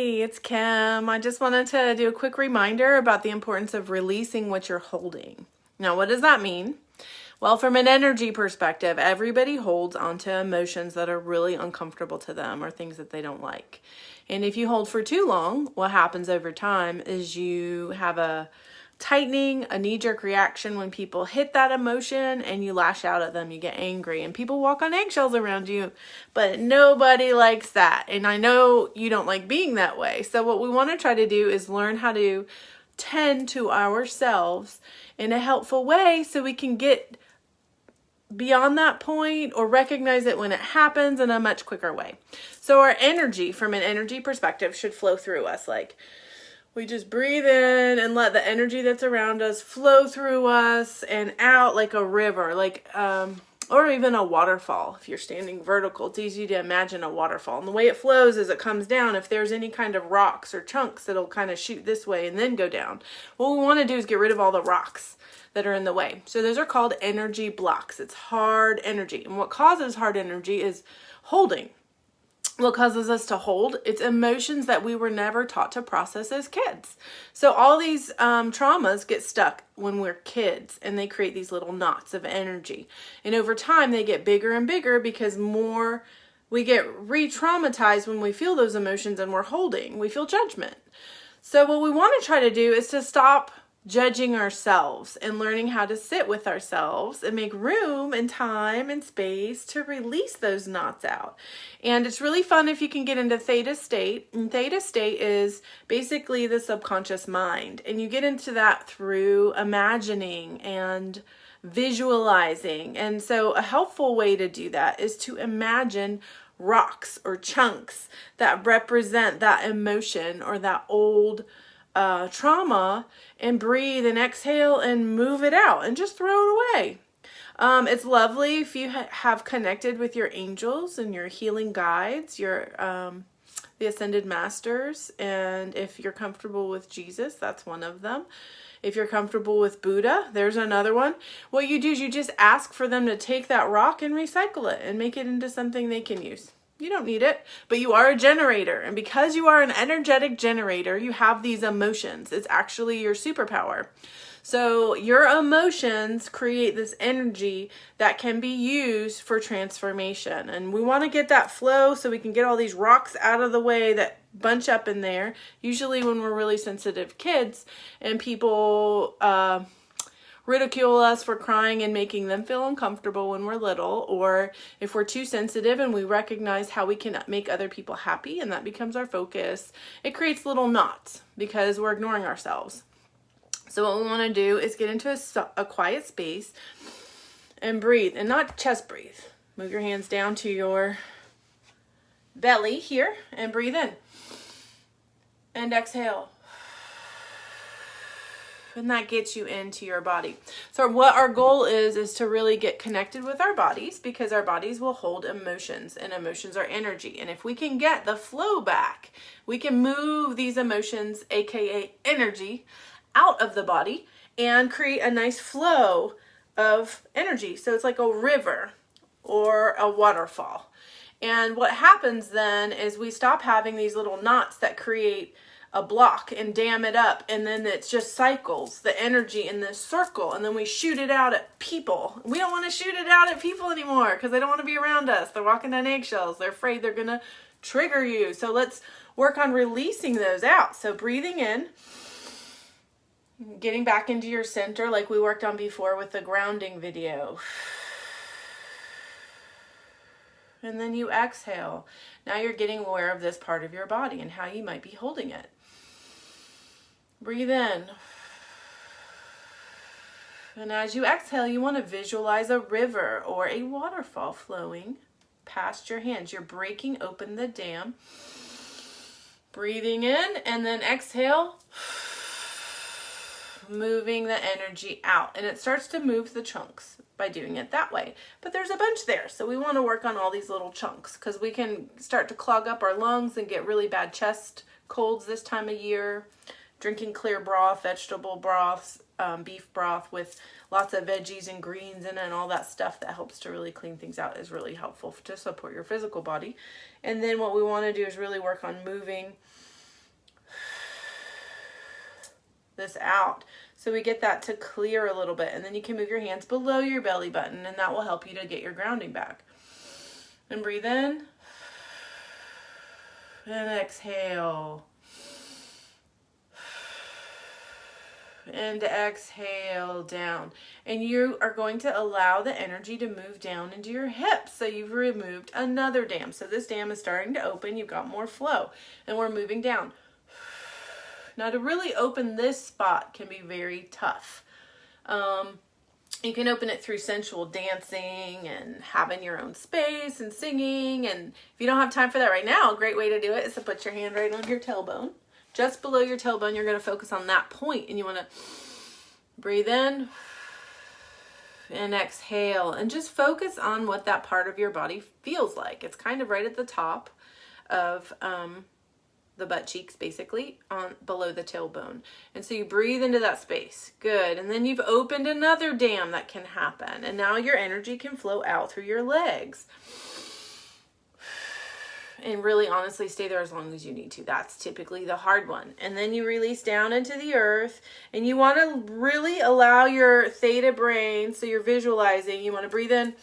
Hey, it's Kim. I just wanted to do a quick reminder about the importance of releasing what you're holding. Now, what does that mean? Well, from an energy perspective, everybody holds onto emotions that are really uncomfortable to them or things that they don't like. And if you hold for too long, what happens over time is you have a tightening, a knee-jerk reaction when people hit that emotion and you lash out at them, you get angry, and people walk on eggshells around you, but nobody likes that. And I know you don't like being that way. So what we want to try to do is learn how to tend to ourselves in a helpful way so we can get beyond that point or recognize it when it happens in a much quicker way. So our energy, from an energy perspective, should flow through us. Like, we just breathe in and let the energy that's around us flow through us and out like a river, or even a waterfall. If you're standing vertical, it's easy to imagine a waterfall. And the way it flows is it comes down. If there's any kind of rocks or chunks, it'll kind of shoot this way and then go down. What we want to do is get rid of all the rocks that are in the way. So those are called energy blocks. It's hard energy. And what causes hard energy is holding. What causes us to hold? It's emotions that we were never taught to process as kids. So all these traumas get stuck when we're kids, and they create these little knots of energy. And over time, they get bigger and bigger because we get re-traumatized when we feel those emotions and we're holding. We feel judgment. So what we want to try to do is to stop judging ourselves and learning how to sit with ourselves and make room and time and space to release those knots out. And it's really fun if you can get into theta state. And theta state is basically the subconscious mind. And you get into that through imagining and visualizing. And so a helpful way to do that is to imagine rocks or chunks that represent that emotion or that old trauma, and breathe and exhale and move it out and just throw it away. It's lovely if you have connected with your angels and your healing guides, the ascended masters, and if you're comfortable with Jesus, that's one of them. If you're comfortable with Buddha, there's another one. What you do is you just ask for them to take that rock and recycle it and make it into something they can use. You don't need it, but you are a generator. And because you are an energetic generator, you have these emotions. It's actually your superpower. So your emotions create this energy that can be used for transformation. And we want to get that flow so we can get all these rocks out of the way that bunch up in there. Usually when we're really sensitive kids and people ridicule us for crying and making them feel uncomfortable when we're little, or if we're too sensitive and we recognize how we can make other people happy and that becomes our focus, it creates little knots because we're ignoring ourselves. So what we want to do is get into a quiet space and breathe, and not chest breathe. Move your hands down to your belly here and breathe in and exhale. And that gets you into your body. So what our goal is to really get connected with our bodies, because our bodies will hold emotions, and emotions are energy. And if we can get the flow back, we can move these emotions, aka energy, out of the body and create a nice flow of energy. So it's like a river or a waterfall. And what happens then is we stop having these little knots that create a block and dam it up, and then it just cycles the energy in this circle, and then we shoot it out at people. We don't want to shoot it out at people anymore because they don't want to be around us. They're walking on eggshells. They're afraid they're going to trigger you. So let's work on releasing those out. So breathing in, getting back into your center like we worked on before with the grounding video. And then you exhale. Now you're getting aware of this part of your body and how you might be holding it. Breathe in. And as you exhale, you want to visualize a river or a waterfall flowing past your hands. You're breaking open the dam. Breathing in, and then exhale. Moving the energy out. And it starts to move the chunks by doing it that way. But there's a bunch there. So we want to work on all these little chunks because we can start to clog up our lungs and get really bad chest colds this time of year. Drinking clear broth, vegetable broths, beef broth with lots of veggies and greens in it and all that stuff that helps to really clean things out is really helpful to support your physical body. And then what we want to do is really work on moving this out. So we get that to clear a little bit. And then you can move your hands below your belly button, and that will help you to get your grounding back. And breathe in. And exhale. And exhale down. And you are going to allow the energy to move down into your hips. So you've removed another dam. So this dam is starting to open. You've got more flow. And we're moving down. Now to really open this spot can be very tough. You can open it through sensual dancing and having your own space and singing. And if you don't have time for that right now, a great way to do it is to put your hand right on your tailbone. Just below your tailbone, you're going to focus on that point, and you want to breathe in and exhale, and just focus on what that part of your body feels like. It's kind of right at the top of the butt cheeks, basically, on below the tailbone. And so you breathe into that space. Good. And then you've opened another dam that can happen, and now your energy can flow out through your legs. And really honestly stay there as long as you need to. That's typically the hard one. And then you release down into the earth, and you want to really allow your theta brain, so you're visualizing, you want to breathe in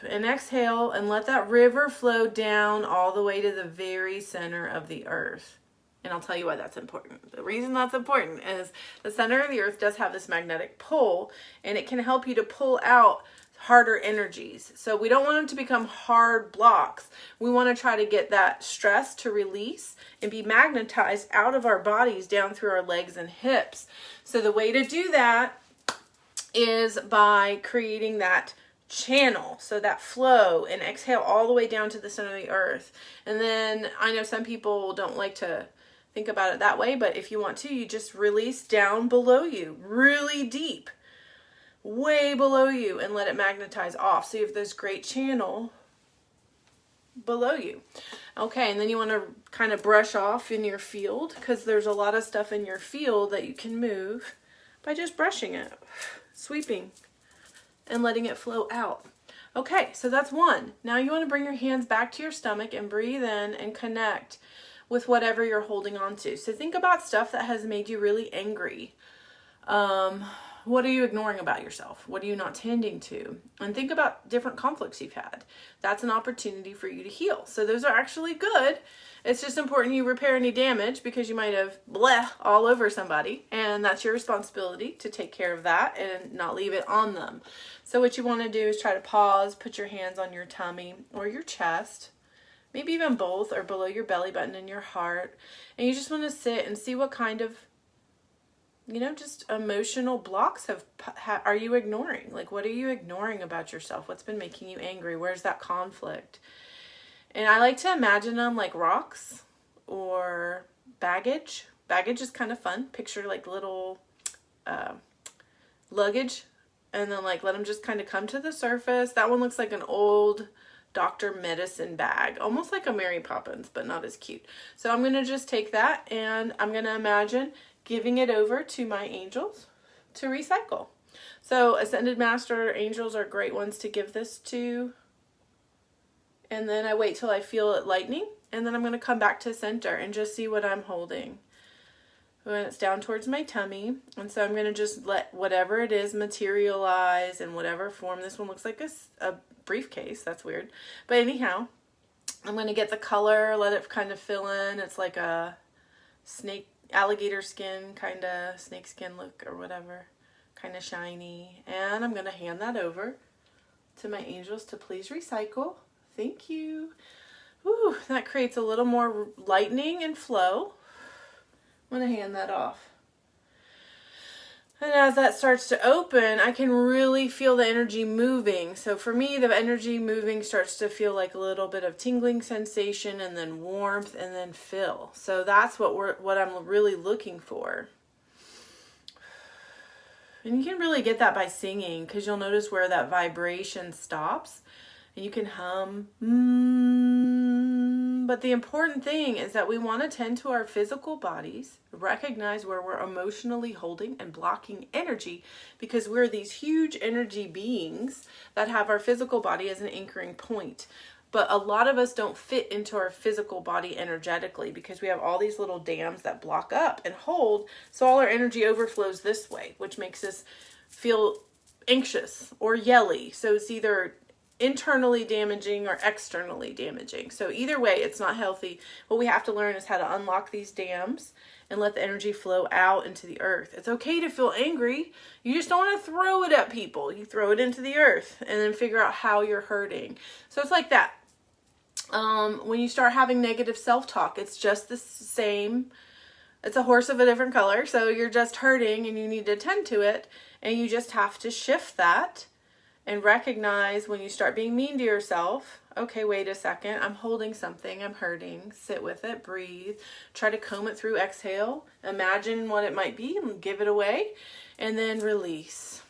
and exhale, and let that river flow down all the way to the very center of the earth. And I'll tell you why that's important. The reason that's important is the center of the earth does have this magnetic pull, and it can help you to pull out harder energies. So we don't want them to become hard blocks. We want to try to get that stress to release and be magnetized out of our bodies down through our legs and hips. So the way to do that is by creating that channel, so that flow, and exhale all the way down to the center of the earth. And then I know some people don't like to think about it that way, but if you want to, you just release down below you really deep, way below you, and let it magnetize off. So you have this great channel below you. Okay, and then you want to kind of brush off in your field, because there's a lot of stuff in your field that you can move by just brushing it, sweeping, and letting it flow out. Okay, so that's one. Now you want to bring your hands back to your stomach and breathe in and connect with whatever you're holding on to. So think about stuff that has made you really angry. What are you ignoring about yourself? What are you not tending to? And think about different conflicts you've had. That's an opportunity for you to heal. So those are actually good. It's just important you repair any damage, because you might have bleh all over somebody, and that's your responsibility to take care of that and not leave it on them. So what you want to do is try to pause, put your hands on your tummy or your chest, maybe even both, or below your belly button and your heart. And you just want to sit and see what kind of, just emotional blocks are you ignoring? Like, what are you ignoring about yourself? What's been making you angry? Where's that conflict? And I like to imagine them like rocks or baggage. Baggage is kind of fun. Picture like little luggage, and then like let them just kind of come to the surface. That one looks like an old doctor medicine bag, almost like a Mary Poppins, but not as cute. So I'm going to just take that, and I'm going to imagine giving it over to my angels to recycle. So Ascended Master angels are great ones to give this to. And then I wait till I feel it lightening, and then I'm going to come back to center and just see what I'm holding. When it's down towards my tummy. And so I'm going to just let whatever it is materialize in whatever form. This one looks like a briefcase. That's weird. But anyhow, I'm going to get the color, let it kind of fill in. It's like a alligator skin, kind of snake skin look or whatever, kind of shiny. And I'm going to hand that over to my angels to please recycle. Thank you. Ooh, that creates a little more lightening and flow. I'm going to hand that off. And as that starts to open, I can really feel the energy moving. So for me, the energy moving starts to feel like a little bit of tingling sensation, and then warmth, and then fill. So that's what I'm really looking for. And you can really get that by singing, because you'll notice where that vibration stops, and you can hum. But the important thing is that we want to tend to our physical bodies, recognize where we're emotionally holding and blocking energy, because we're these huge energy beings that have our physical body as an anchoring point. but a lot of us don't fit into our physical body energetically because we have all these little dams that block up and hold. So all our energy overflows this way, which makes us feel anxious or yelly. So it's either internally damaging or externally damaging. So either way, it's not healthy. What we have to learn is how to unlock these dams and let the energy flow out into the earth. It's okay to feel angry. You just don't want to throw it at people. You throw it into the earth and then figure out how you're hurting. So it's like that. When you start having negative self-talk, it's just the same. It's a horse of a different color. So you're just hurting and you need to attend to it. And you just have to shift that and recognize when you start being mean to yourself. Okay, wait a second. I'm holding something. I'm hurting. Sit with it. Breathe. Try to comb it through. Exhale. Imagine what it might be and give it away. And then release.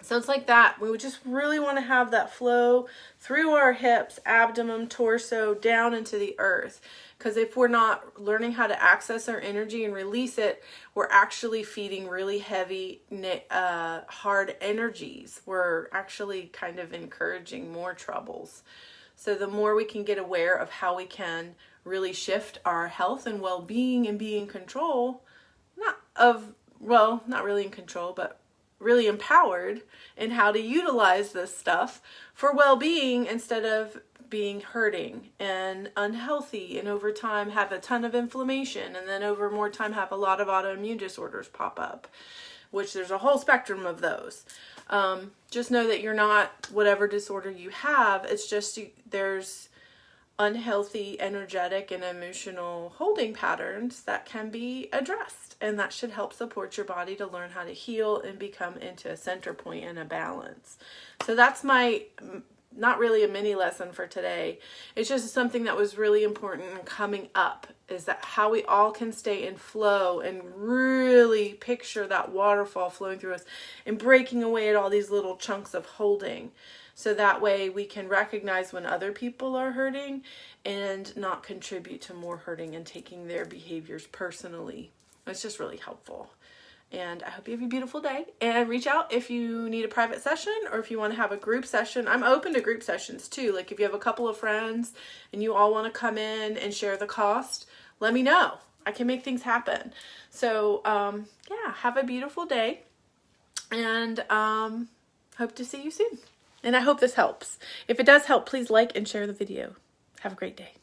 So it's like that. We would just really want to have that flow through our hips, abdomen, torso, down into the earth. Because if we're not learning how to access our energy and release it, we're actually feeding really heavy, hard energies. We're actually kind of encouraging more troubles. So the more we can get aware of how we can really shift our health and well-being and be in control, not really in control, but really empowered in how to utilize this stuff for well-being instead of being hurting and unhealthy, and over time have a ton of inflammation, and then over more time have a lot of autoimmune disorders pop up, which there's a whole spectrum of those. Just know that you're not whatever disorder you have. It's just there's unhealthy energetic and emotional holding patterns that can be addressed, and that should help support your body to learn how to heal and become into a center point and a balance. So that's my not really a mini lesson for today. It's just something that was really important and coming up, is that how we all can stay in flow and really picture that waterfall flowing through us and breaking away at all these little chunks of holding. So that way we can recognize when other people are hurting and not contribute to more hurting and taking their behaviors personally. It's just really helpful. And I hope you have a beautiful day, and reach out if you need a private session or if you want to have a group session. I'm open to group sessions too. Like if you have a couple of friends and you all want to come in and share the cost, let me know. I can make things happen. So yeah, have a beautiful day, and hope to see you soon. And I hope this helps. If it does help, please like and share the video. Have a great day.